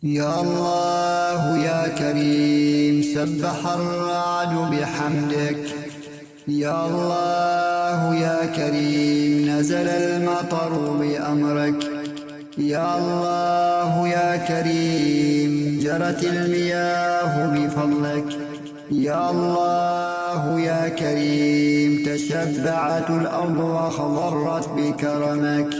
يا الله يا كريم سبح الرعد بحمدك. يا الله يا كريم نزل المطر بأمرك. يا الله يا كريم جرت المياه بفضلك. يا الله يا كريم تشبعت الأرض وخضرت بكرمك.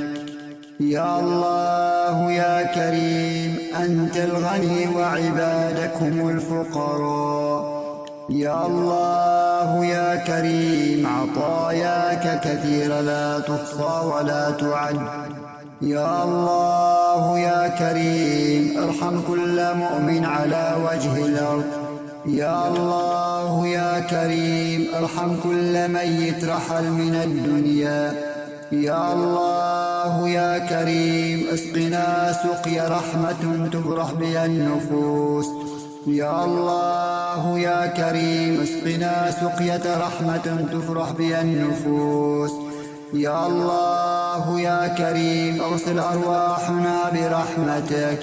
يا الله يا كريم أنت الغني وعبادكم الفقراء. يا الله يا كريم عطاياك كثيرة لا تحصى ولا تعد. يا الله يا كريم ارحم كل مؤمن على وجه الأرض. يا الله يا كريم ارحم كل ميت رحل من الدنيا. يا الله يا كريم اسقنا سقيا رحمة تفرح بها النفوس. يا الله يا كريم اسقنا سقية رحمة تفرح بها النفوس. يا الله يا كريم ارسل أرواحنا برحمتك.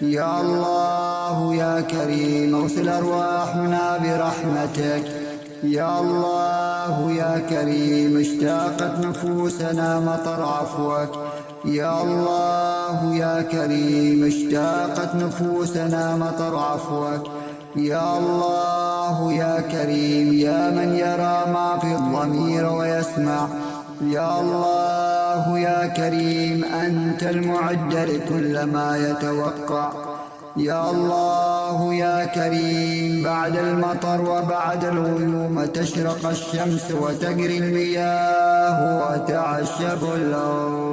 يا الله يا كريم ارسل أرواحنا برحمتك. يا الله يا كريم اشتاقت نفوسنا مطر عفوك. يا الله يا كريم اشتاقت نفوسنا مطر عفوك. يا الله يا كريم يا من يرى ما في الضمير ويسمع. يا الله يا كريم أنت المعد لكل ما يتوقع. يا الله يا كريم بعد المطر وبعد الغيوم تشرق الشمس وتجري المياه وتعشب الأرض.